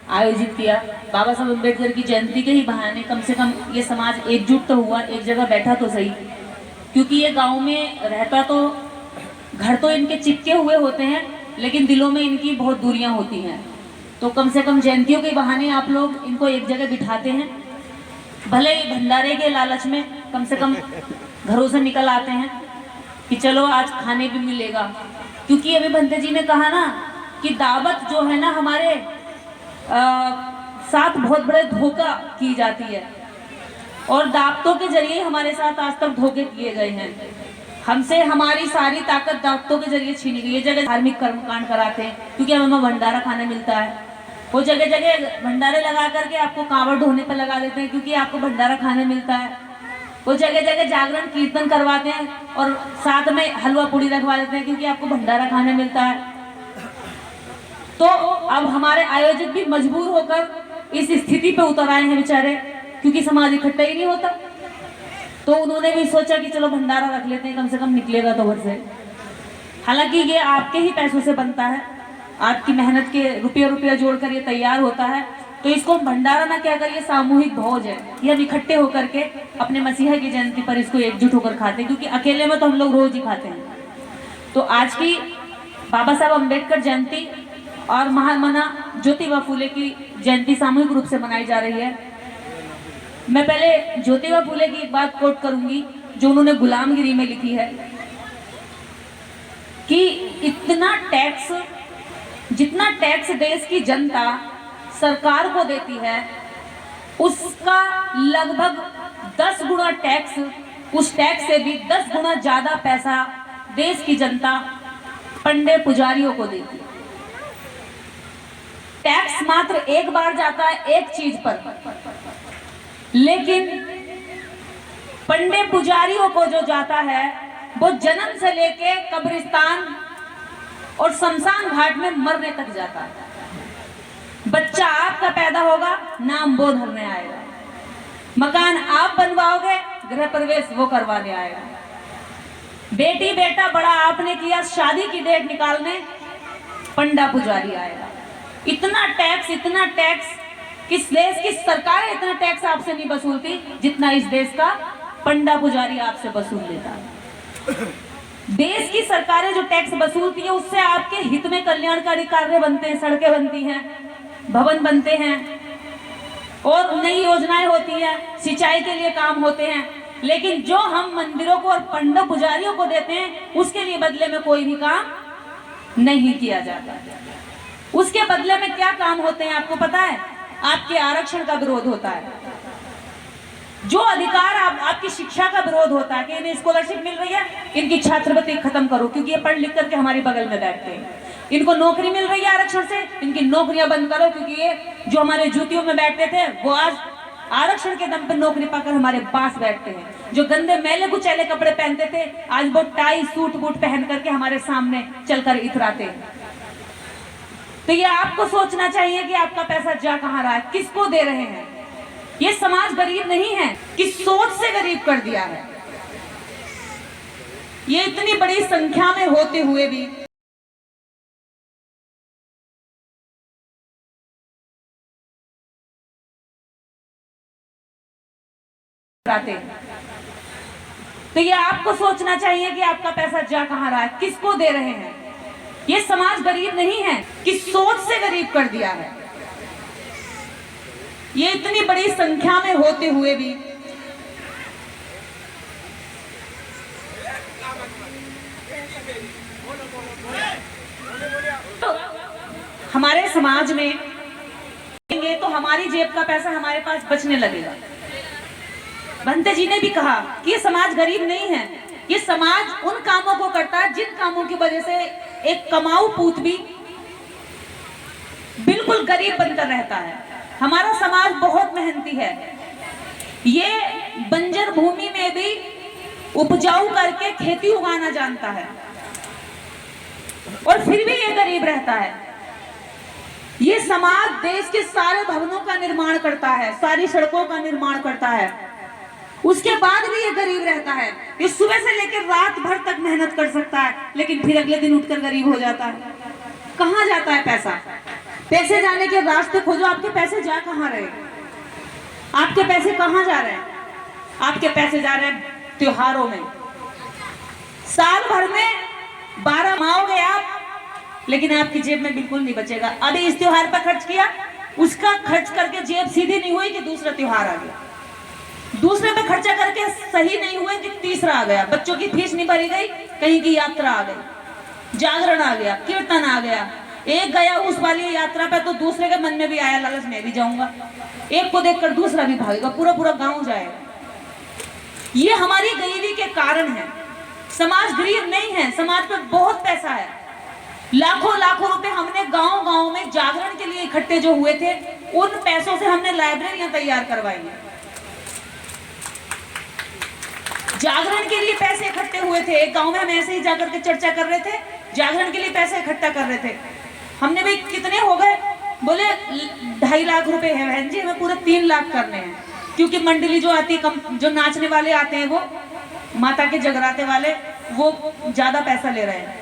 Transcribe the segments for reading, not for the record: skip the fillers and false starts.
आयोजित किया। बाबा साहब अम्बेडकर की जयंती के ही बहाने कम से कम ये समाज एकजुट तो हुआ, एक जगह बैठा तो सही, क्योंकि ये गांव में रहता तो घर तो इनके चिपके हुए होते हैं, लेकिन दिलों में इनकी बहुत दूरियां होती हैं। तो कम से कम जयंतियों के बहाने आप लोग इनको एक जगह बिठाते हैं, भले ही भंडारे के लालच में कम से कम घरों से निकल आते हैं कि चलो आज खाने भी मिलेगा। क्योंकि अभी भंते जी ने कहा ना कि दावत जो है ना हमारे साथ बहुत बड़े धोखा की जाती है, और दावतों के जरिए हमारे साथ आज तक धोखे किए गए हैं। हमसे हमारी सारी ताकत दावतों के जरिए छीनी गई। ये जगह धार्मिक कर्मकांड कराते हैं क्योंकि हमें भंडारा खाने मिलता है। वो जगह जगह भंडारे लगा करके आपको कांवड़ ढोने पर लगा देते हैं क्योंकि आपको भंडारा खाने मिलता है। वो जगह जगह जागरण कीर्तन करवाते हैं और साथ में हलवा पूड़ी रखवा देते हैं क्योंकि आपको भंडारा खाने मिलता है। तो अब हमारे आयोजक भी मजबूर होकर इस स्थिति पे उतर आए हैं बेचारे, क्योंकि समाज इकट्ठा ही नहीं होता। तो उन्होंने भी सोचा कि चलो भंडारा रख लेते हैं, कम से कम निकलेगा तो घर से। हालांकि ये आपके ही पैसों से बनता है, आपकी मेहनत के रुपया जोड़कर ये तैयार होता है। तो इसको भंडारा ना कहकर ये सामूहिक भोज है, ये हम इकट्ठे होकर के अपने मसीहा की जयंती पर इसको एकजुट होकर खाते हैं, क्योंकि अकेले में तो हम लोग रोज ही खाते हैं। तो आज की बाबा साहब अम्बेडकर जयंती और महामना ज्योतिबा फूले की जयंती सामूहिक रूप से मनाई जा रही है। मैं पहले ज्योतिबा फूले की एक बात कोट करूंगी जो उन्होंने गुलामगिरी में लिखी है कि जितना टैक्स देश की जनता सरकार को देती है, उसका लगभग 10 गुना टैक्स, उस टैक्स से भी 10 गुना ज्यादा पैसा देश की जनता पंडित पुजारियों को देती है। टैक्स मात्र एक बार जाता है एक चीज पर, लेकिन पंडित पुजारियों को जो जाता है वो जन्म से लेके कब्रिस्तान और शमशान घाट में मरने तक जाता है। बच्चा आपका पैदा होगा, नाम वो धरने आएगा, मकान आप बनवाओगे, गृह प्रवेश वो करवाने आएगा, बेटी बेटा बड़ा आपने किया, शादी की डेट निकालने पंडा पुजारी आएगा। इतना टैक्स किस देश की सरकार इतना टैक्स आपसे नहीं वसूलती जितना इस देश का पंडा पुजारी आपसे वसूल लेता है। देश की सरकारें जो टैक्स वसूलती है उससे आपके हित में कल्याणकारी कार्य बनते हैं, सड़कें बनती हैं, भवन बनते हैं और नई योजनाएं होती हैं, सिंचाई के लिए काम होते हैं। लेकिन जो हम मंदिरों को और पंडित पुजारियों को देते हैं उसके लिए बदले में कोई भी काम नहीं किया जाता। उसके बदले में क्या काम होते हैं आपको पता है? आपके आरक्षण का विरोध होता है, जो अधिकार आपकी शिक्षा का विरोध होता है कि इन्हें स्कॉलरशिप मिल रही है, इनकी छात्रवृत्ति खत्म करो क्योंकि ये पढ़ लिख करके हमारे बगल में बैठते हैं। इनको नौकरी मिल रही है आरक्षण से, इनकी नौकरियां बंद करो क्योंकि ये जो हमारे जूतियों में बैठते थे वो आज आरक्षण के दम पर नौकरी पाकर हमारे पास बैठते हैं। जो गंदे मैले कुचैले कपड़े पहनते थे आज वो टाई सूट बूट पहन करके हमारे सामने चलकर इतराते हैं। तो ये आपको सोचना चाहिए कि आपका पैसा जा कहां रहा है, किसको दे रहे हैं। ये समाज गरीब नहीं है, किस सोच से गरीब कर दिया है। ये इतनी बड़ी संख्या में होते हुए भी तो ये आपको सोचना चाहिए कि आपका पैसा जा कहां रहा है, किसको दे रहे हैं। ये समाज गरीब नहीं है, किस सोच से गरीब कर दिया है। ये इतनी बड़ी संख्या में होते हुए भी तो हमारे समाज में तो हमारी जेब का पैसा हमारे पास बचने लगेगा। भंते जी ने भी कहा कि ये समाज गरीब नहीं है, ये समाज उन कामों को करता है जिन कामों की वजह से एक कमाऊ पूत भी बिल्कुल गरीब बनकर रहता है। हमारा समाज बहुत मेहनती है, ये बंजर भूमि में भी उपजाऊ करके खेती उगाना जानता है और फिर भी ये गरीब रहता है। ये समाज देश के सारे भवनों का निर्माण करता है, सारी सड़कों का निर्माण करता है, उसके बाद भी ये गरीब रहता है। ये सुबह से लेकर रात भर तक मेहनत कर सकता है लेकिन फिर अगले दिन उठकर गरीब हो जाता है। कहां जाता है पैसा? पैसे जाने के रास्ते खोजो। आपके पैसे जा कहाँ रहे? आपके पैसे कहाँ जा रहे हैं? आपके पैसे जा रहे हैं त्योहारों में। साल भर में 12 माओगे आप, लेकिन आपकी जेब में बिल्कुल नहीं बचेगा। अभी इस त्योहार पर खर्च किया, उसका खर्च करके जेब सीधी नहीं हुई कि दूसरा त्योहार आ गया, दूसरे पे खर्चा करके सही नहीं हुए कि तीसरा आ गया, बच्चों की फीस नहीं भरी गई, कहीं की यात्रा आ गई, जागरण आ गया, कीर्तन आ गया। एक गया उस वाली यात्रा पे तो दूसरे के मन में भी आया लालच, मैं भी जाऊंगा। एक को देखकर दूसरा भी भागेगा, पूरा पूरा गांव जाएगा। ये हमारी गरीबी के कारण है। समाज गरीब नहीं है, समाज पे बहुत पैसा है। लाखों लाखों रुपए हमने गांव गांव में जागरण के लिए इकट्ठे जो हुए थे, उन पैसों से हमने लाइब्रेरियां तैयार करवाई हैं। जागरण के लिए पैसे इकट्ठे हुए थे। एक गांव में हम ऐसे ही जाकर के चर्चा कर रहे थे, जागरण के लिए पैसे इकट्ठा कर रहे थे। हमने भाई कितने हो गए? बोले 2.5 लाख रुपए है बहन जी, हमें पूरे 3 लाख करने हैं, क्योंकि मंडली जो आती है, जो नाचने वाले आते हैं, वो माता के जगराते वाले, वो ज्यादा पैसा ले रहे हैं।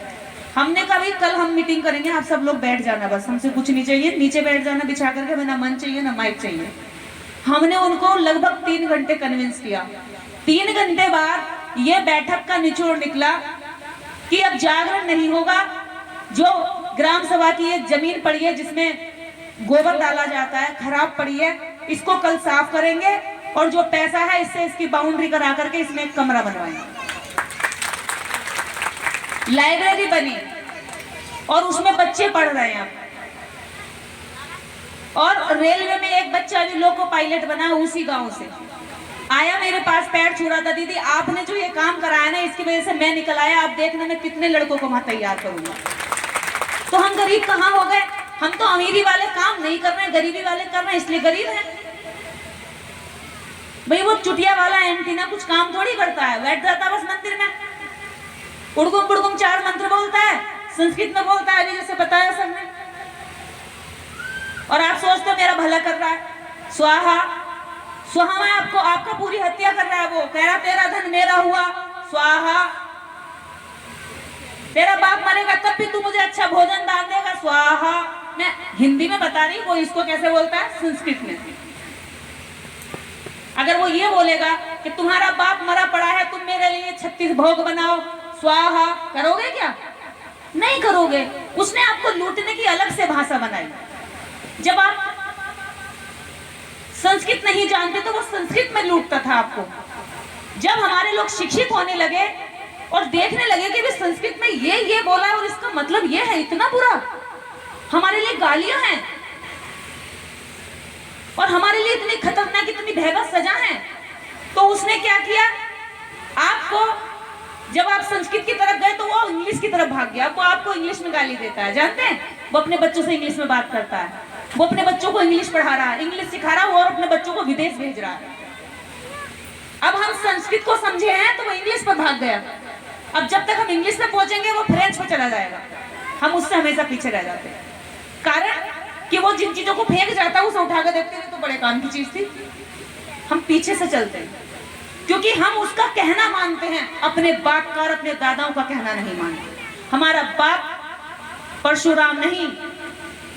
हमने कहा भाई कल हम मीटिंग करेंगे, आप सब लोग बैठ जाना, बस हमसे कुछ नहीं चाहिए, नीचे बैठ जाना बिछा करके, ना मन चाहिए ना माइक चाहिए। हमने उनको लगभग 3 घंटे कन्विंस किया। 3 घंटे बाद ये बैठक का निचोड़ निकला कि अब जागरण नहीं होगा। जो ग्राम सभा की ये जमीन पड़ी है जिसमें गोबर डाला जाता है, खराब पड़ी है, इसको कल साफ करेंगे और जो पैसा है इससे इसकी बाउंड्री करा करके इसमें एक कमरा बनवाएंगे। लाइब्रेरी बनी और उसमें बच्चे पढ़ रहे हैं अब। और रेलवे में एक बच्चा भी लोको पायलट बना, उसी गांव से आया, मेरे पास पैर छू रहा था, दीदी आपने जो ये काम कराया ना, इसकी वजह से मैं निकल आया, आप देखने में कितने लड़कों को वहां तैयार करूंगा। तो हम गरीब कहाँ हो गए? हम तो अमीरी वाले काम नहीं कर रहे हैं, गरीबी वाले कर रहे हैं, इसलिए गरीब हैं। भाई वो चुटिया वाला एंटीना कुछ काम थोड़ी करता है, बैठ जाता बस मंदिर में, उड़गुम बुड़गुम 4 मंत्र बोलता है, संस्कृत में बोलता है, अभी जैसे बताया सबने, और आप सोचते हो मेरा भला कर रहा है। स्वाहा स्वाहा में आपका पूरी हत्या कर रहा है। वो कह रहा तेरा धन मेरा हुआ, स्वाहा, तेरा बाप मरेगा तब भी तू मुझे अच्छा भोजन दान देगा, स्वाहा। मैं हिंदी में बता रही हूँ, वो इसको कैसे बोलता है संस्कृत में। अगर वो ये बोलेगा कि तुम्हारा बाप मरा पड़ा है, तुम मेरे लिए 36 भोग बनाओ, स्वाहा, करोगे क्या? नहीं करोगे। उसने आपको लूटने की अलग से भाषा बनाई। जब आप संस्कृत नहीं जानते तो वो संस्कृत में लूटता था आपको। जब हमारे लोग शिक्षित होने लगे और देखने लगे कि भी संस्कृत में ये बोला है और इसका मतलब ये है, इतना बुरा, हमारे लिए गालियां हैं और हमारे लिए इतनी खतरनाक, इतनी भयावह सजा है, तो उसने क्या किया? आपको जब आप संस्कृत की तरफ गए तो वो इंग्लिश की तरफ भाग गया। वो आपको इंग्लिश में गाली देता है, जानते हैं? वो अपने बच्चों से इंग्लिश में बात करता है, वो अपने बच्चों को इंग्लिश पढ़ा रहा है, इंग्लिश सिखा रहा है, और अपने बच्चों को विदेश भेज रहा है। अब हम संस्कृत को समझे हैं तो वो इंग्लिश पर भाग गया। अब जब तक हम इंग्लिश में पहुंचेंगे वो फ्रेंच पे चला जाएगा। हम उससे हमेशा पीछे रह जाते हैं, कारण कि वो जिन चीजों को फेंक जाता है उसे उठाकर देखते हैं तो बड़े काम की चीज थी। हम पीछे से चलते हैं क्योंकि हम उसका कहना मानते हैं, अपने बाप का और अपने दादाओं का कहना नहीं मानते। हमारा बाप परशुराम नहीं,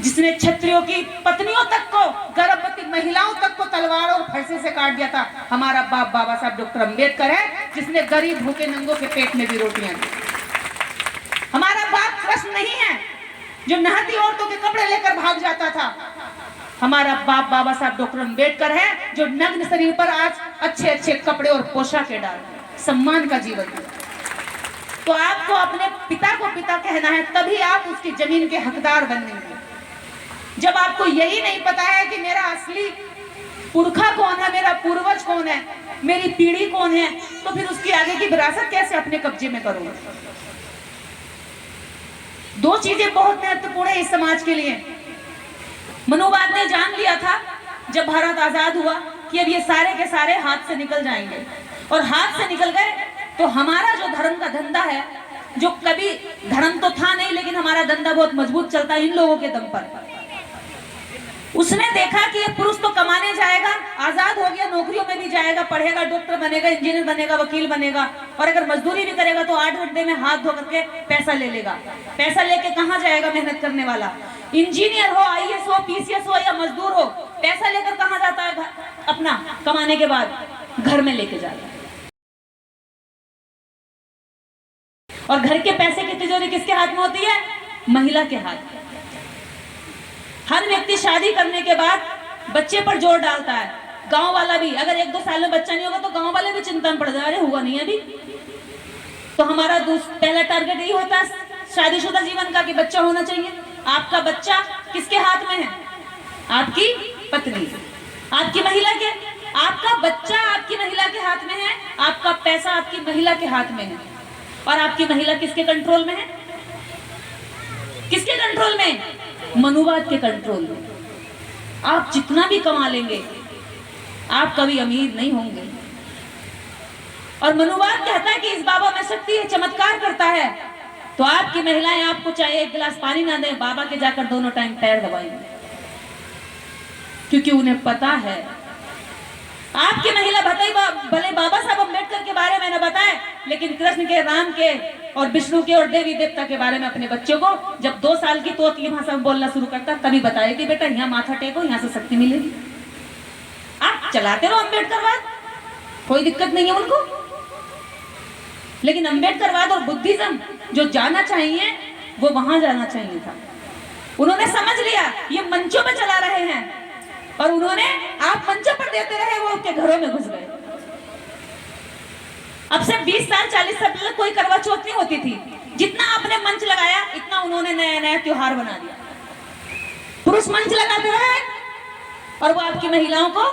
जिसने क्षत्रियों की पत्नियों तक को, गर्भवती महिलाओं तक को तलवार और फरसे से काट दिया था। हमारा बाप बाबा साहब डॉक्टर अंबेडकर है, जिसने गरीब भूखे नंगों के पेट में भी रोटियां दी। हमारा बाप कृष्ण नहीं है जो नहाती औरतों के कपड़े लेकर भाग जाता था। हमारा बाप बाबा साहब डॉक्टर अंबेडकर है जो नग्न शरीर पर आज अच्छे अच्छे कपड़े और पोशाकें डाल सम्मान का जीवन है। तो आपको अपने पिता को पिता कहना है, तभी आप उसकी जमीन के हकदार बनेंगे। जब आपको यही नहीं पता है कि मेरा असली पुरखा कौन है, मेरा पूर्वज कौन है, मेरी पीढ़ी कौन है, तो फिर उसकी आगे की विरासत कैसे अपने कब्जे में करोगे? 2 चीजें बहुत महत्वपूर्ण है इस समाज के लिए। मनुवाद ने जान लिया था जब भारत आजाद हुआ कि अब ये सारे के सारे हाथ से निकल जाएंगे, और हाथ से निकल गए तो हमारा जो धर्म का धंधा है, जो कभी धर्म तो था नहीं लेकिन हमारा धंधा बहुत मजबूत चलता है इन लोगों के दम पर, उसने देखा कि ये पुरुष तो कमाने जाएगा, आजाद हो गया, नौकरियों में भी जाएगा, पढ़ेगा, डॉक्टर बनेगा, इंजीनियर बनेगा, वकील बनेगा, और अगर मजदूरी भी करेगा तो 8 घंटे में हाथ धो करके पैसा ले लेगा। पैसा लेके कहाँ जाएगा मेहनत करने वाला? इंजीनियर हो, आईएएस हो, पीसीएस हो या मजदूर हो, पैसा लेकर कहाँ जाता है? अपना कमाने के बाद घर में लेके जाता है। और घर के पैसे की तिजोरी किसके हाथ में होती है? महिला के हाथ में। हर व्यक्ति शादी करने के बाद बच्चे पर जोर डालता है। गांव वाला भी, अगर 1-2 साल में बच्चा नहीं होगा तो गांव वाले भी चिंता में पड़ जाए, अरे हुआ नहीं अभी। तो हमारा पहला टारगेट यही होता है शादीशुदा जीवन का कि बच्चा होना चाहिए। आपका बच्चा किसके हाथ में है? आपकी पत्नी, आपकी महिला के। आपका बच्चा आपकी महिला के हाथ में है, आपका पैसा आपकी महिला के हाथ में है। और आपकी महिला किसके कंट्रोल में है? किसके कंट्रोल में? मनुवाद के कंट्रोल में। आप जितना भी कमा लेंगे आप कभी अमीर नहीं होंगे। और मनुवाद कहता है कि इस बाबा में शक्ति है, चमत्कार करता है। तो आपकी महिलाएं आपको चाहे 1 गिलास पानी ना दें, बाबा के जाकर दोनों टाइम पैर दबाएंगे, क्योंकि उन्हें पता है। आपकी महिला भले बाबा साहब अम्बेडकर के बारे में न बताए, लेकिन कृष्ण के, राम के और विष्णु के और देवी देवता के बारे में अपने बच्चों को जब 2 साल की तोतली भाषा में बोलना शुरू करता तभी बताए कि बेटा यहाँ माथा टेको, यहाँ से शक्ति मिलेगी। आप चलाते रहो अम्बेडकरवाद, कोई दिक्कत नहीं है उनको। लेकिन अम्बेडकरवाद और बुद्धिज्म जो जाना चाहिए वो वहां जाना चाहिए था। उन्होंने समझ लिया ये मंचों पे चला रहे हैं, और उन्होंने आप मंचों पर देते रहे, वो उनके घरों में घुस गए। अब से 20 साल 40 साल पहले कोई करवा चौथ नहीं होती थी। जितना आपने मंच लगाया इतना उन्होंने नया नया त्योहार बना दिया। पुरुष मंच लगाते रहे और वो आपकी महिलाओं को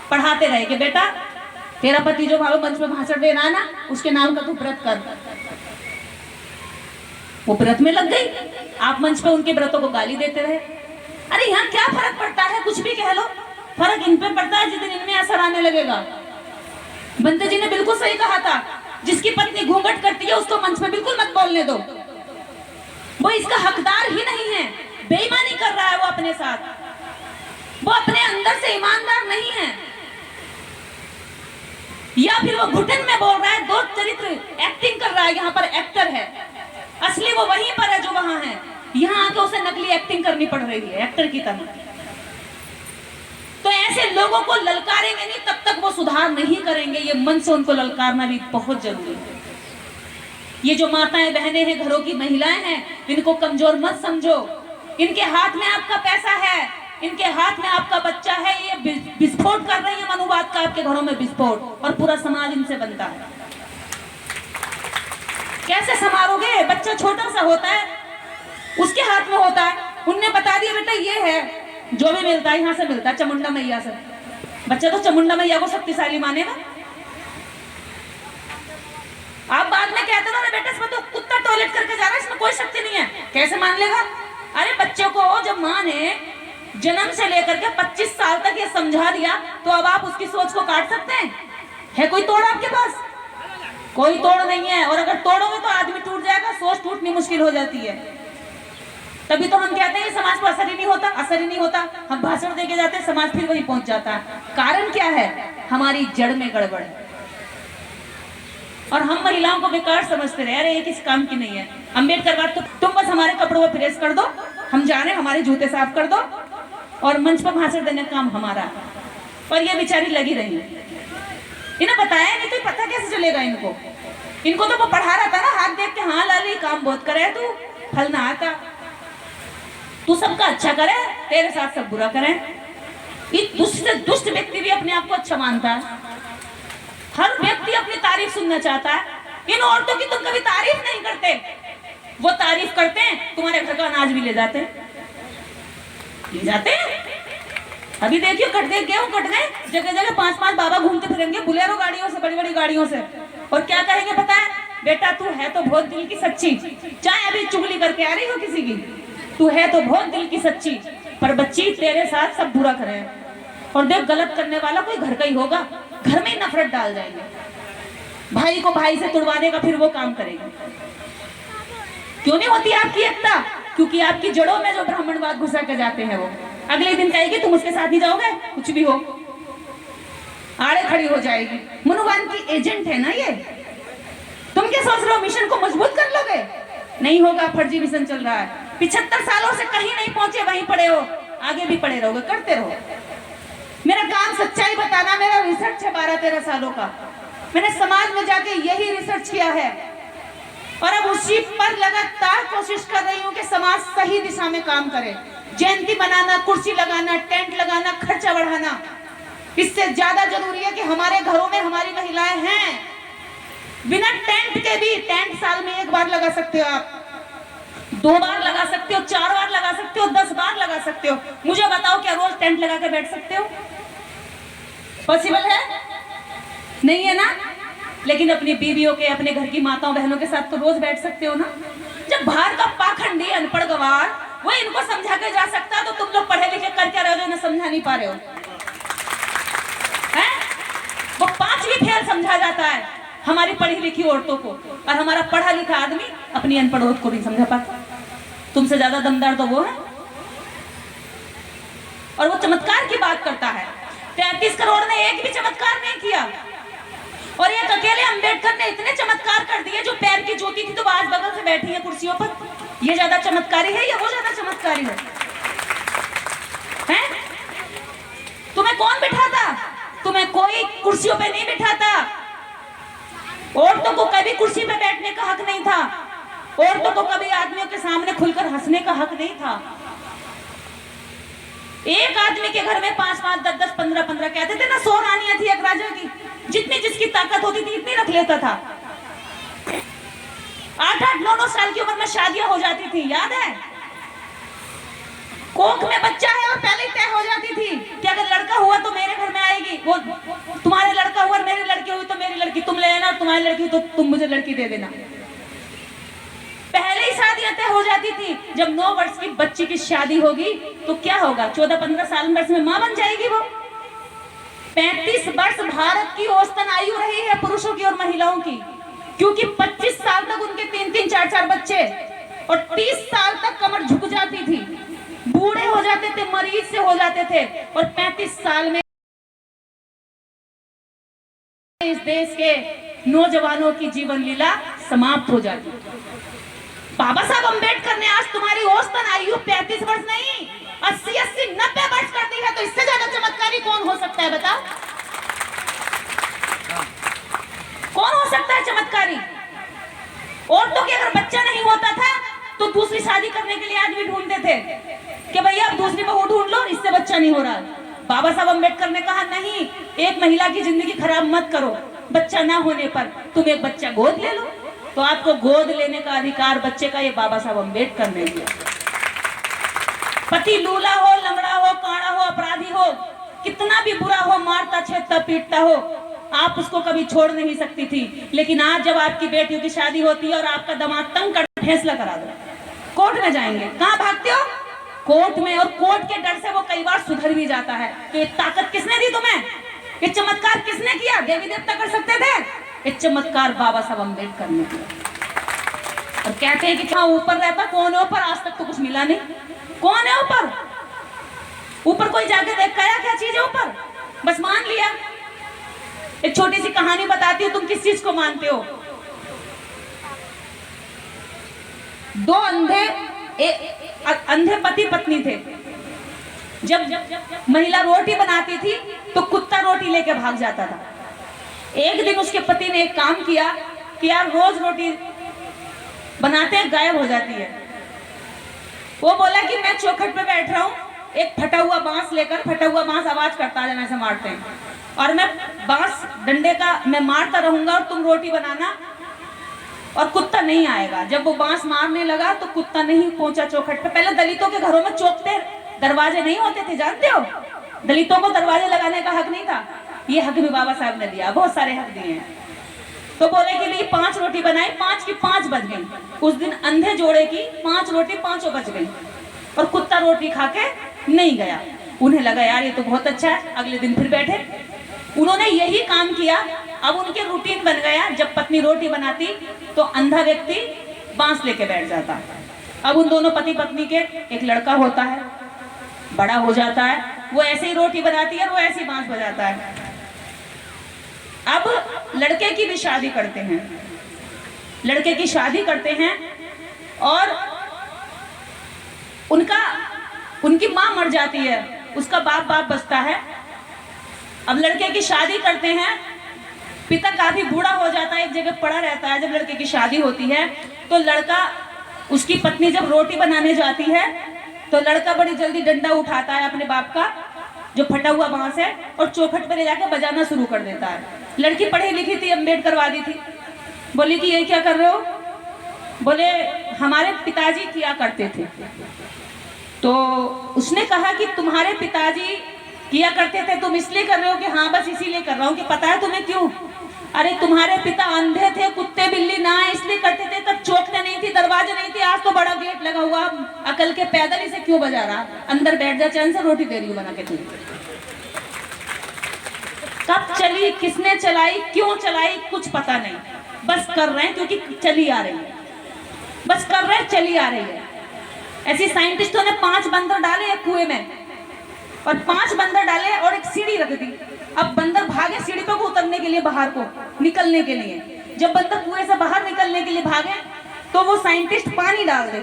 पढ़ाते रहे कि बेटा तेरा पति जो भाव मंच में भाषण दे रहा ना, उसके नाम का तू व्रत कर। वो व्रत में लग गई, आप मंच पे उनके व्रतों को गाली देते रहे। अरे यहाँ क्या फर्क पड़ता है? कुछ भी कह लो, फर्क इन पे पड़ता है जिस दिन इनमें असर आने लगेगा। बंदे जी ने बिल्कुल सही कहा था, जिसकी पत्नी घूंघट करती है उसको मंच में बिल्कुल मत बोलने दो। वो इसका हकदार ही नहीं है, बेईमानी कर रहा है वो अपने साथ, वो अपने अंदर से ईमानदार नहीं है। या फिर वो घुटन में बोल रहा है, दो चरित्र एक्टिंग कर रहा है, यहाँ पर एक्टर है, असली वो वहीं पर है जो वहां है। यहाँ आके उसे नकली एक्टिंग करनी पड़ रही है एक्टर की तरह। तो ऐसे लोगों को ललकारेंगे नहीं तब तक वो सुधार नहीं करेंगे। ये मन से उनको ललकारना भी बहुत जरूरी है। ये जो माताएं बहनें हैं, घरों की महिलाएं हैं, इनको कमजोर मत समझो। इनके हाथ में आपका पैसा है, इनके हाथ में आपका बच्चा है। ये विस्फोट कर रही है मनुवाद का आपके घरों में विस्फोट, और पूरा समाज इनसे बनता है। कैसे संभालोगे? बच्चा छोटा सा होता है, उसके हाथ में होता है, उनने बता दिया बेटा ये है, जो भी मिलता है यहाँ से मिलता है, चामुंडा मैया से। बच्चा तो चामुंडा मैया को शक्तिशाली मानेगा। आप बाद में कहते हो ना बेटा इसमें तो कुत्ता टॉयलेट करके जा रहा है, इसमें कोई शक्ति नहीं है, कैसे मान लेगा? अरे बच्चों को जब माँ ने जन्म से लेकर के 25 साल तक ये समझा दिया, तो अब आप उसकी सोच को काट सकते हैं? है कोई तोड़ आपके पास? कोई तोड़ नहीं है। और अगर तोड़ोगे तो आदमी टूट जाएगा, सोच टूटनी मुश्किल हो जाती है। तभी तो हम कहते हैं समाज पर असर ही नहीं होता, असर ही नहीं होता। हम भाषण देके जाते हैं, समाज फिर वहीं पहुंच जाता है। कारण क्या है? हमारी जड़ में गड़बड़ है। और हम महिलाओं को बेकार समझते रहे, अरे ये किस काम की नहीं है। अम्बेडकरवाद तो तुम बस हमारे कपड़ों पर प्रेस कर दो, हम जाने, हमारे जूते साफ कर दो, और मंच पर भाषण देने का काम हमारा। और ये बेचारी लगी रही, इन्हें बताया नहीं तो पता कैसे चलेगा इनको? इनको तो वो पढ़ा रहा था ना, हाथ देख के, हाँ लाली काम बहुत करे तू, फल ना आता, तू सबका अच्छा करे, तेरे साथ सब बुरा करें। दुष्ट व्यक्ति भी अपने आप को अच्छा मानता है। हर व्यक्ति अपनी तारीफ सुनना चाहता है। इन औरतों की तुम कभी तारीफ नहीं करते, वो तारीफ करते हैं, तुम्हारे घर का अनाज भी ले जाते हैं, ले जाते हैं। अभी देखियो गेहूं कट गए, जगह जगह 5-5 बाबा घूमते फिरेंगे बुलेरो गाड़ियों से, बड़ी बड़ी गाड़ियों से, और क्या कहेंगे पता है? बेटा तू है तो बहुत दिल की सच्ची, चाहे अभी चुगली करके आ रही हो किसी की, तू है तो बहुत दिल की सच्ची, पर बच्ची तेरे साथ सब बुरा करें। और देख गलत करने वाला कोई घर का ही होगा, घर में ही नफरत डाल जाएंगे, भाई को भाई से तुड़वा देगा, फिर वो काम करेगा। क्यों नहीं होती आपकी एकता? क्योंकि आपकी जड़ों में जो ब्राह्मणवाद घुसा के जाते हैं वो अगले दिन कहेगी तुम उसके साथ नहीं जाओगे, कुछ भी हो, आड़े खड़ी हो जाएगी। मनुवान की एजेंट है ना ये। तुम क्या सोच रहे हो मिशन को मजबूत कर लोगे? नहीं होगा, फर्जी मिशन चल रहा है। 75 सालों से कहीं नहीं पहुंचे, वहीं पड़े हो, आगे भी पड़े रहोगे, करते रहो। मेरा काम सच्चाई बताना, मेरा रिसर्च है 12-13 सालों का। मैंने समाज में जाके यही रिसर्च किया है और अब उसी पर लगातार कोशिश कर रही हूँ कि समाज सही दिशा में काम करे। जयंती बनाना, कुर्सी लगाना, टेंट लगाना, खर्चा बढ़ाना, इससे ज्यादा जरूरी है कि हमारे घरों में हमारी महिलाएं हैं। बिना टेंट के भी, टेंट साल में 1 बार लगा सकते हो आप, 2 बार लगा सकते हो, 4 बार लगा सकते हो, 10 बार लगा सकते हो। मुझे बताओ क्या रोज टेंट लगा के बैठ सकते हो? पॉसिबल है? नहीं है ना। लेकिन अपनी बीवियों के, अपने घर की माताओं बहनों के साथ तो रोज बैठ सकते हो ना। जब बाहर का पाखंडी अनपढ़ गवार वो इनको समझा के जा सकता है, तो तुम लोग पढ़े लिखे कर क्या रहे हो, इन्हें समझा नहीं पा रहे हो हैं? वो 5वीं फेल समझा जाता है हमारी पढ़ी लिखी औरतों को, और हमारा पढ़ा लिखा आदमी अपनी अनपढ़ औरत को नहीं समझा पाता। तुमसे ज्यादा दमदार तो वो है। और वो चमत्कार की बात करता है। 33 करोड़ ने एक भी चमत्कार नहीं किया, और एक अकेले अंबेडकर ने इतने चमत्कार कर दिए, जो पैर की जूती थी तो आज बगल से बैठी है कुर्सियों पर। ये ज्यादा चमत्कारी है या वो ज्यादा चमत्कारी है? हैं? तुम्हें कौन बिठाता? तुम्हें कोई कुर्सियों पे नहीं बिठाता। औरतों को कभी कुर्सी पे बैठने का हक नहीं था। औरतों को कभी आदमियों के सामने खुलकर हंसने का हक नहीं था। एक आदमी के घर में 5-5, 10-10, 15-15 कहते थे ना, 100 रानियां थी एक राजा की। जितनी जिसकी ताकत होती थी इतनी रख लेता था। 8-8, 9-9 साल की उम्र में शादियां हो जाती थी, याद है? कोख में बच्चा है और पहले ही तय हो जाती थी कि अगर लड़का हुआ तो मेरे घर में आएगी, वो तुम्हारे लड़का हुआ, मेरी लड़की हुई तो मेरी लड़की तुम ले लेना, तुम्हारी लड़की तो तुम मुझे लड़की दे देना। पहले ही शादियां तय हो जाती थी। जब 9 वर्ष की बच्ची की शादी होगी तो क्या होगा? 14-15 साल वर्ष में मां बन जाएगी वो। 35 वर्ष भारत की औसतन आयु रही है पुरुषों की और महिलाओं की, क्योंकि 25 साल तक उनके 3-3, 4-4 बच्चे, और 30 साल तक कमर झुक जाती थी, बूढ़े हो जाते थे, मरीज से हो जाते थे, और 35 साल में इस देश के नौजवानों की जीवन लीला समाप्त हो जाती। बाबा साहब अंबेडकर ने आज तुम्हारी औसतन आयु 35 वर्ष नहीं, 80, 80, 90 वर्ष कर दी है, तो इससे ज्यादा चमत्कारी कौन हो सकता है? बताओ, कौन हो सकता है चमत्कारी? औरतों के अगर बच्चा नहीं होता था तो दूसरी शादी करने के लिए आदमी ढूंढते थे कि भैया अब दूसरी बहू ढूंढ लो, इससे बच्चा नहीं हो रहा। बाबा साहब अंबेडकर ने कहा नहीं, एक महिला की जिंदगी खराब मत करो। बच्चा ना होने पर तुम एक बच्चा गोद ले लो। तो आपको गोद लेने का अधिकार बच्चे का, ये बाबा साहब अंबेडकर ने दिया। पति लूला हो, लंगड़ा हो, काड़ा हो, अपराधी हो, कितना भी बुरा हो, मारता छेदता पीटता हो, आप उसको कभी छोड़ नहीं सकती थी। लेकिन आज जब आपकी बेटियों की शादी होती है और आपका दामाद तंग कर फैसला करा दो, कोर्ट में जाएंगे, कहां भागते हो? कोर्ट में। और कोर्ट के डर से वो कई बार सुधर भी जाता है। तो ये ताकत किसने दी तुम्हें? ये चमत्कार किसने किया? देवी देवता कर सकते थे? ये चमत्कार बाबा साहब अंबेडकर ने किया। और कहते हैं कि ऊपर रहता, कौन है ऊपर? आज तक तो कुछ मिला नहीं। कौन है ऊपर? ऊपर कोई जाके देख गया क्या चीज है ऊपर? बस मान लिया। एक छोटी सी कहानी बताती हूँ, तुम किस चीज को मानते हो। 2 अंधे पति पत्नी थे। जब महिला रोटी बनाती थी तो कुत्ता रोटी लेके भाग जाता था। एक दिन उसके पति ने एक काम किया कि यार रोज रोटी बनाते हैं, गायब हो जाती है। वो बोला कि मैं चौखट पे बैठ रहा हूँ, एक फटा हुआ बांस लेकर, फटा हुआ बांस आवाज करता है जैसे मारते हैं, और मैं बांस डंडे का मैं मारता रहूंगा और तुम रोटी बनाना, और कुत्ता नहीं आएगा। जब वो बांस मारने लगा तो कुत्ता नहीं पहुंचा चौखट पे। पहले दलितों के घरों में चौखटे दरवाजे नहीं होते थे, जानते हो? दलितों को दरवाजे लगाने का हक नहीं था। ये हक भी बाबा साहब ने दिया, बहुत सारे हक दिए हैं। तो बोले कि नहीं, 5 रोटी बनाई, 5 की 5 बज गई। उस दिन अंधे जोड़े की 5 रोटी 5 बज गई, और कुत्ता रोटी खा के नहीं गया। उन्हें लगा यार ये तो बहुत अच्छा है। अगले दिन फिर बैठे, उन्होंने यही काम किया। अब उनके रूटीन बन गया, जब पत्नी रोटी बनाती तो अंधा व्यक्ति बांस लेके बैठ जाता। अब उन दोनों पति पत्नी के एक लड़का होता है। बड़ा हो जाता है, वो ऐसे ही रोटी बनाती है और वो ऐसे ही बांस बजाता है। अब लड़के की भी शादी करते हैं, लड़के की शादी करते हैं और उनकी माँ मर जाती है, उसका बाप बचता है। अब लड़के की शादी करते हैं, पिता काफी बूढ़ा हो जाता है, एक जगह पड़ा रहता है। जब लड़के की शादी होती है तो लड़का, उसकी पत्नी जब रोटी बनाने जाती है तो लड़का बड़ी जल्दी डंडा उठाता है अपने बाप का जो फटा हुआ बांस है और चौखट पर ले जाकर बजाना शुरू कर देता है। लड़की पढ़ी लिखी थी, एमबीए करवादी थी। बोली कि ये क्या कर रहे हो? बोले हमारे पिताजी किया करते थे। तो उसने कहा कि तुम्हारे पिताजी किया करते थे, तुम इसलिए कर रहे हो? कि हाँ बस इसीलिए कर रहा हूँ। कि पता है तुम्हें क्यों? अरे तुम्हारे पिता अंधे थे, कुत्ते बिल्ली ना इसलिए करते थे, तब चौखटें नहीं थी, दरवाजे नहीं थे, आज तो बड़ा गेट लगा हुआ, अकल के पैदल इसे क्यों बजा रहा? अंदर बैठ जा, चैन से रोटी दे रही हूँ बना के तुझे। कब चली, किसने चलाई, क्यों चलाई, कुछ पता नहीं, बस कर रहे हैं क्योंकि चली आ रही है, बस कर रहे हैं, चली आ रही है। ऐसी साइंटिस्टों ने 5 बंदर डाले एक कुएं में और 5 बंदर डाले और एक सीढ़ी रख दी। अब बंदर भागे सीढ़ी पे को उतरने के लिए, बाहर को निकलने के लिए। जब बंदर कुएं से बाहर निकलने के लिए भागे तो वो साइंटिस्ट पानी डाल दे,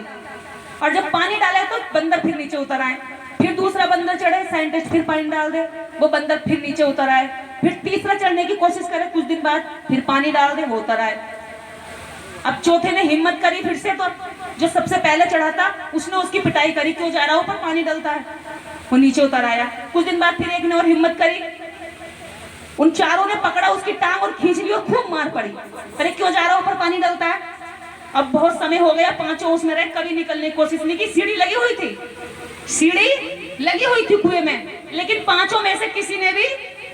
और जब पानी डाले तो बंदर फिर नीचे उतर आए। फिर दूसरा बंदर चढ़े, साइंटिस्ट फिर पानी डाल दे, वो बंदर फिर नीचे उतर आए। फिर तीसरा चढ़ने की कोशिश करे, कुछ दिन बाद फिर पानी डाल दे, वो उतर आए। अब चौथे ने हिम्मत करी फिर से, तो जो सबसे पहले चढ़ा था उसने उसकी पिटाई करी, क्यों जा रहा ऊपर, पानी डलता है। वो नीचे उतर आया। कुछ दिन बाद फिर एक ने और हिम्मत करी, उन चारों ने पकड़ा उसकी टांग और खींच ली और खूब मार पड़ी। अरे क्यों जा रहा ऊपर, पानी डलता है। अब बहुत समय हो गया, 5 उसमें रहे, कभी निकलने की कोशिश नहीं की। सीढ़ी लगी हुई थी, सीढ़ी लगी हुई थी कुएं में, लेकिन 5 में से किसी ने भी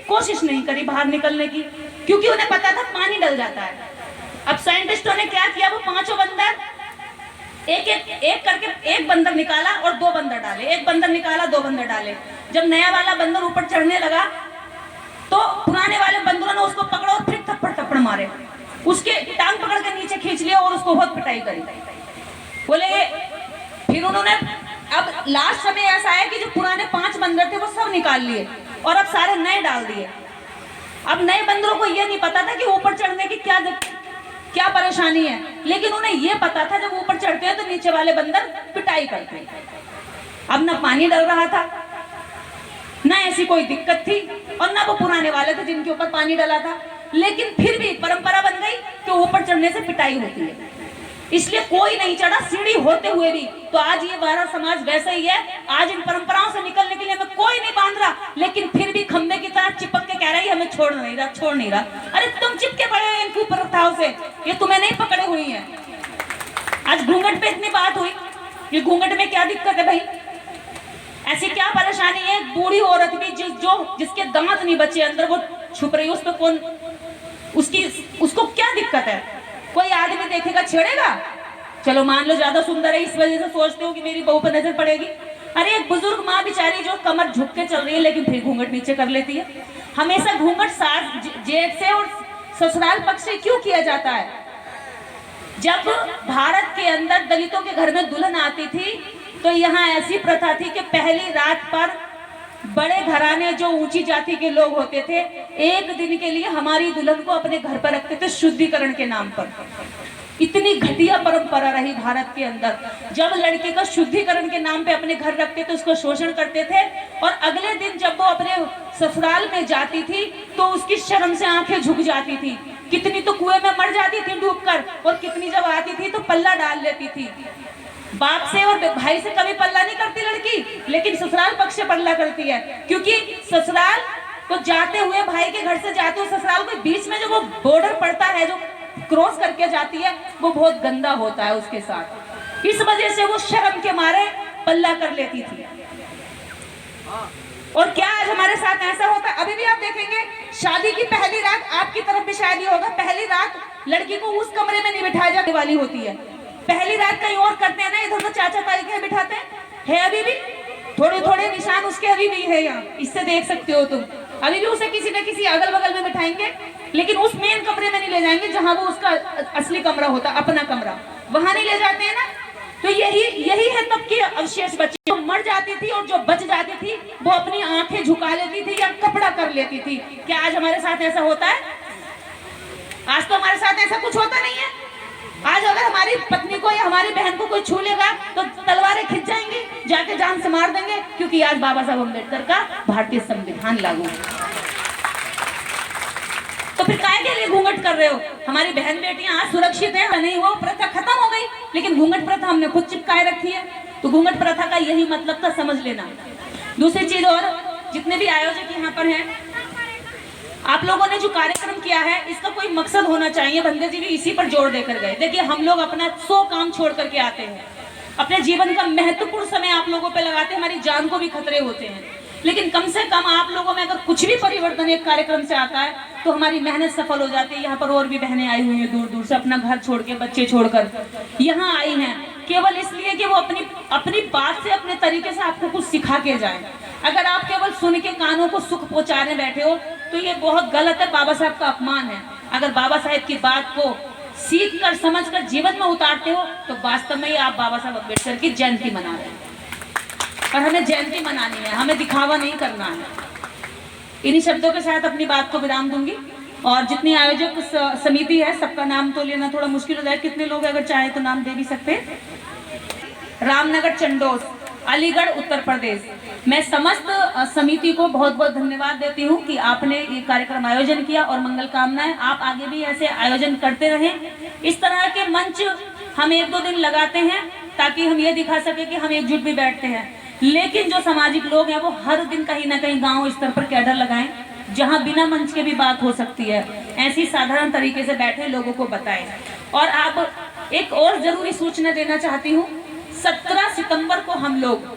कोशिश नहीं करी बाहर निकलने की, क्योंकि उन्हें पता था पानी डल जाता है। अब साइंटिस्टों ने क्या किया, वो 5 बंदर एक करके एक बंदर निकाला और 2 बंदर डाले, एक बंदर निकाला 2 बंदर डाले। जब नया वाला बंदर ऊपर चढ़ने लगा तो पुराने वाले बंदरों ने उसको पकड़ा और फिर थप्पड़ मारे, उसके टांग पकड़ के नीचे खींच लिया और उसको बहुत पिटाई करी। बोले फिर उन्होंने, अब लास्ट समय ऐसा है कि जो पुराने 5 बंदर थे वो सब निकाल लिए और अब सारे नए डाल दिए। अब नए बंदरों को यह नहीं पता था कि ऊपर चढ़ने की क्या परेशानी है, लेकिन उन्हें यह पता था जब ऊपर चढ़ते हैं तो नीचे वाले बंदर पिटाई करते हैं। अब ना पानी डल रहा था, ना ऐसी कोई दिक्कत थी, और ना वो पुराने वाले थे जिनके ऊपर पानी डला था, लेकिन फिर भी परंपरा बन गई कि ऊपर चढ़ने से पिटाई होती है, इसलिए कोई नहीं चढ़ा सीढ़ी होते हुए भी। तो आज ये हमारा समाज वैसा ही है, आज इन परंपराओं से निकलने के लिए हमें कोई नहीं बांध रहा, लेकिन फिर भी खंबे की तरह चिपक के कह रहा है हमें छोड़ नहीं रहा। अरे तुम चिपके पड़े हो इन कुप्रथाओं से, ये तुम्हें नहीं पकड़े हुई है। आज घूंघट पे इतनी बात हुई, ये घूंघट में क्या दिक्कत है भाई, ऐसी क्या परेशानी है? एक बूढ़ी औरत भी जिसके दांत नहीं बचे अंदर, वो छुप रही है, उस पर कौन, उसको क्या दिक्कत है? कोई आदमी देखेगा छेड़ेगा? चलो मान लो ज्यादा सुंदर है इस वजह से सोचते हो कि मेरी बहू पर नजर पड़ेगी। अरे एक बुजुर्ग माँ बेचारी जो कमर झुक के चल रही है लेकिन फिर घूंघट नीचे कर लेती है। हमेशा घूंघट सास जेठ से और ससुराल पक्ष से क्यों किया जाता है? जब भारत के अंदर दलितों के घर में दुल्हन आती थी तो यहाँ ऐसी प्रथा थी कि पहली रात पर बड़े घराने जो ऊंची जाति के लोग होते थे, एक दिन के लिए हमारी दुल्हन को अपने घर पर रखते थे शुद्धिकरण के नाम पर। इतनी घटिया परंपरा रही भारत के अंदर। जब लड़के का शुद्धिकरण के नाम पे अपने घर रखते थे, उसको शोषण करते थे, और अगले दिन जब वो अपने ससुराल में जाती थी तो उसकी शर्म से आंखें झुक जाती थी। कितनी तो कुएं में मर जाती थी डूबकर, और कितनी जब आती थी तो पल्ला डाल लेती थी। बाप से और भाई से कभी पल्ला नहीं करती लड़की, लेकिन ससुराल पक्ष से पल्ला करती है, क्योंकि ससुराल तो जाते हुए, भाई के घर से जाते हुए ससुराल के बीच में जो वो बॉर्डर पड़ता है, जो क्रॉस करके जाती है, वो बहुत गंदा होता है उसके साथ। इस वजह से वो शर्म के मारे पल्ला कर लेती थी। और क्या आज हमारे साथ ऐसा होता है? अभी भी आप देखेंगे शादी की पहली रात, आपकी तरफ भी शादी होगा, पहली रात लड़की को उस कमरे में नहीं बिठाई जाने वाली होती है, पहली रात कहीं और करते हैं ना, इधर तो चाचा ताई के बिठाते हैं। अभी भी थोड़े निशान उसके अभी भी है यहाँ, इससे देख सकते हो तुम। अभी भी उसे किसी न किसी अगल बगल में बिठाएंगे, लेकिन उस मेन कमरे में नहीं ले जाएंगे जहां वो उसका असली कमरा होता, अपना कमरा, वहां नहीं ले जाते हैं ना। तो यही यही है तब के अवशेष बचे। जो मर जाती थी और जो बच जाती थी वो अपनी आंखें झुका लेती थी या कपड़ा कर लेती थी। क्या आज हमारे साथ ऐसा होता है? आज तो हमारे साथ ऐसा कुछ होता नहीं है। आज अगर हमारी पत्नी को या हमारी बहन को कोई छू लेगा तो तलवारें खिंच जाएंगी, जाके जान से मार देंगे, क्योंकि आज बाबा साहब अम्बेडकर का भारतीय संविधान लागू है। तो फिर काहे के लिए घूंघट कर रहे हो? हमारी बहन बेटियां आज सुरक्षित हैं, नहीं, वो प्रथा खत्म हो गई, लेकिन घूंघट प्रथा हमने खुद चिपकाए रखी है। तो घूंघट प्रथा का यही मतलब था, समझ लेना। दूसरी चीज, और जितने भी आयोजक यहाँ पर हैं, आप लोगों ने जो कार्यक्रम किया है इसका कोई मकसद होना चाहिए। बंदे जी भी इसी पर जोर देकर गए। देखिए, हम लोग अपना 100 काम छोड़ करके आते हैं, अपने जीवन का महत्वपूर्ण समय आप लोगों पे लगाते हैं, हमारी जान को भी खतरे होते हैं, लेकिन कम से कम आप लोगों में अगर कुछ भी परिवर्तन एक कार्यक्रम से आता है तो हमारी मेहनत सफल हो जाती है। यहाँ पर और भी बहनें आई हुई हैं दूर दूर से, अपना घर छोड़ के, बच्चे छोड़कर यहाँ आई हैं, केवल इसलिए कि वो अपनी बात से, अपने तरीके से आपको कुछ सिखा के जाए। अगर आप केवल सुन के कानों को सुख पहुंचाने बैठे हो तो ये बहुत गलत है, बाबा साहब का अपमान है। अगर बाबा साहब की बात को सीख कर, समझ कर जीवन में उतारते हो तो वास्तव में ही आप बाबा साहब अम्बेडकर की जयंती मना रहे हैं। और हमें जयंती मनानी है, हमें दिखावा नहीं करना है। इन्हीं शब्दों के साथ अपनी बात को विराम दूंगी। और जितनी आयोजक समिति है सबका नाम तो लेना थोड़ा मुश्किल हो जाए। कितने लोग अगर चाहे तो नाम दे भी सकते हैं। रामनगर चंडोस, अलीगढ़, उत्तर प्रदेश। मैं समस्त समिति को बहुत बहुत धन्यवाद देती हूँ कि आपने ये कार्यक्रम आयोजन किया, और मंगल कामनाएं आप आगे भी ऐसे आयोजन करते रहें। इस तरह के मंच हम 1-2 दिन लगाते हैं ताकि हम ये दिखा सके कि हम एकजुट भी बैठते हैं, लेकिन जो सामाजिक लोग हैं वो हर दिन कहीं ना कहीं गांव स्तर पर कैडर लगाएं, जहां बिना मंच के भी बात हो सकती है। ऐसी साधारण तरीके से बैठे लोगों को बताएं। और आप एक और जरूरी सूचना देना चाहती हूँ, 17 सितंबर को हम लोग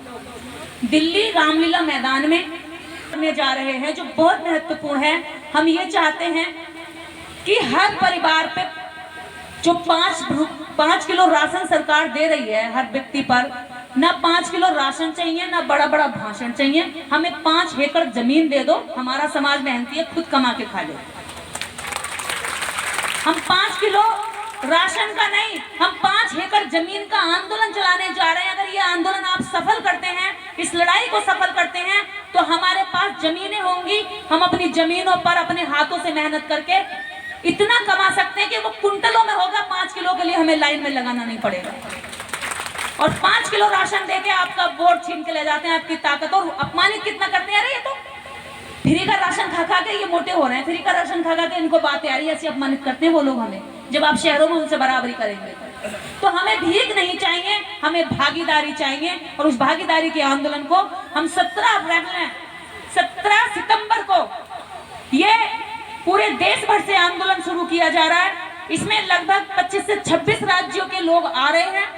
दिल्ली रामलीला मैदान में करने जा रहे हैं, जो बहुत महत्वपूर्ण है। हम ये चाहते हैं कि हर परिवार पे जो 5 किलो राशन सरकार दे रही है हर व्यक्ति पर, ना 5 किलो राशन चाहिए, ना बड़ा बड़ा भाषण चाहिए, हमें 5 एकड़ जमीन दे दो। हमारा समाज मेहनती है, खुद कमा के खा ले। हम 5 किलो राशन का नहीं, हम 5 एकड़ जमीन का आंदोलन चलाने जा रहे हैं। अगर ये आंदोलन आप सफल करते हैं, इस लड़ाई को सफल करते हैं, तो हमारे पास जमीनें होंगी। हम अपनी जमीनों पर अपने हाथों से मेहनत करके इतना कमा सकते हैं कि वो कुंटलों में होगा। 5 किलो के लिए हमें लाइन में लगाना नहीं पड़ेगा। और 5 किलो राशन देके आपका वोट छीन के ले जाते हैं, आपकी ताकत, और अपमानित कितना करते हैं। अरे ये तो फ्री का राशन खा खा के ये मोटे हो रहे हैं, फ्री का राशन खा खा के इनको बातें आ रही है, ऐसी अपमानित करते हैं वो लोग हमें। जब आप शहरों में उनसे बराबरी करेंगे तो हमें भीख नहीं चाहिए, हमें भागीदारी चाहिए। और उस भागीदारी के आंदोलन को हम 17 सितंबर को ये पूरे देश भर से आंदोलन शुरू किया जा रहा है। इसमें लगभग 25 से 26 राज्यों के लोग आ रहे हैं।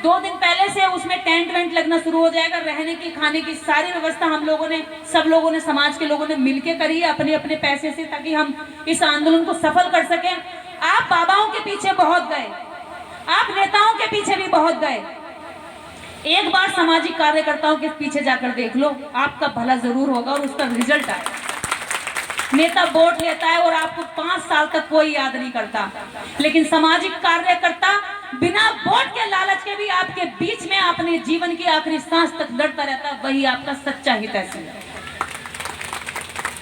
2 दिन पहले से उसमें टेंट वेंट लगना शुरू हो जाएगा। रहने की, खाने की सारी व्यवस्था हम लोगों ने, सब लोगों ने, समाज के लोगों ने मिलकर करी है अपने अपने पैसे से, ताकि हम इस आंदोलन को सफल कर सकें। आप बाबाओं के पीछे बहुत गए, आप नेताओं के पीछे भी बहुत गए। एक बार सामाजिक कार्यकर्ताओं के पीछे जाकर देख लो, आपका भला जरूर होगा और उसका रिजल्ट आए। नेता वोट लेता है और आपको 5 साल तक कोई याद नहीं करता, लेकिन सामाजिक कार्यकर्ता बिना वोट के, लालच के भी आपके बीच में अपने जीवन की आखिरी सांस तक लड़ता रहता है। वही आपका सच्चा हितैषी है।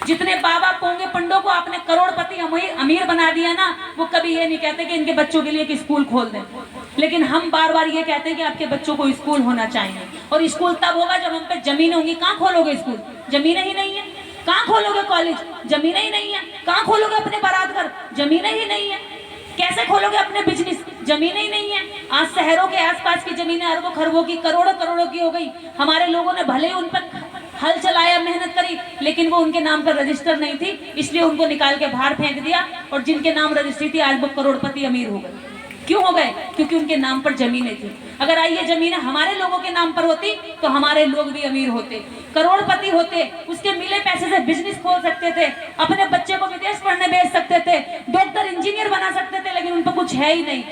जितने बाबा पोंगे पंडों को आपने करोड़पति अमीर बना दिया ना, वो कभी ये नहीं कहते कि इनके बच्चों के लिए एक स्कूल खोल दें, लेकिन हम बार बार ये कहते हैं कि आपके बच्चों को स्कूल होना चाहिए। और स्कूल तब होगा जब हम पे जमीन होंगी। कहाँ खोलोगे स्कूल? जमीनें ही नहीं है। कहाँ खोलोगे कॉलेज? जमीनें ही नहीं है। कहाँ खोलोगे अपने बारात घर? जमीनें ही नहीं है। कैसे खोलोगे अपने बिजनेस? जमीनें ही नहीं है। आज शहरों के आसपास की जमीनें अरबों खरबों की, करोड़ों करोड़ों की हो गई। हमारे लोगों ने भले उन पर हल चलाया, मेहनत करी, लेकिन वो उनके नाम पर रजिस्टर नहीं थी, इसलिए उनको निकाल के बाहर फेंक दिया। और जिनके नाम रजिस्ट्री थी आज वो करोड़पति अमीर हो गए। क्यों हो गए? क्योंकि उनके नाम पर जमीनें थी। अगर ये जमीनें हमारे लोगों के नाम पर होती तो हमारे लोग भी अमीर होते, करोड़पति होते, उसके मिले पैसे से बिजनेस खोल सकते थे, अपने बच्चे को विदेश पढ़ने भेज सकते थे, डॉक्टर इंजीनियर बना सकते थे। लेकिन उन पर कुछ है ही नहीं।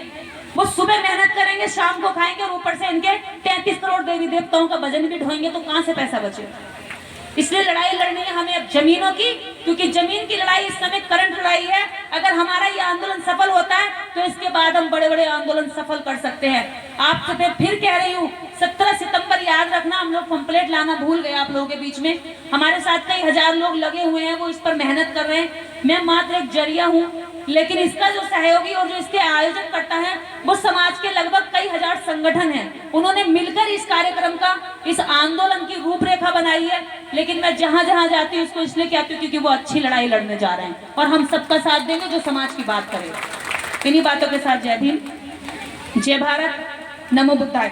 वो सुबह मेहनत करेंगे, शाम को खाएंगे, और ऊपर से इनके 33 करोड़ देवी देवताओं का भजन भी ढोएंगे, तो कहां से पैसा बचे? इसलिए लड़ाई लड़नी है हमें अब जमीनों की, क्योंकि जमीन की लड़ाई इस समय करंट लड़ाई है। अगर हमारा ये आंदोलन सफल होता है तो इसके बाद हम बड़े बड़े आंदोलन सफल कर सकते हैं। आपसे मैं फिर कह रही हूँ 17 सितंबर याद रखना, हम लोग पंपलेट लाना भूल गए आप लोगों के बीच में। हमारे साथ कई हजार लोग लगे हुए हैं, वो इस पर मेहनत कर रहे हैं, मैं मात्र एक जरिया हूँ। लेकिन इसका जो सहयोगी और जो इसके आयोजन करता है वो समाज के लगभग कई हजार संगठन हैं, उन्होंने मिलकर इस कार्यक्रम का, इस आंदोलन की रूपरेखा बनाई है। लेकिन मैं जहां जहां जाती हूँ उसको इसलिए कहती हूँ क्योंकि वो अच्छी लड़ाई लड़ने जा रहे हैं और हम सबका साथ देंगे जो समाज की बात करेगा। इन्हीं बातों के साथ जय भीम, जय भारत, नमो बुद्धाय।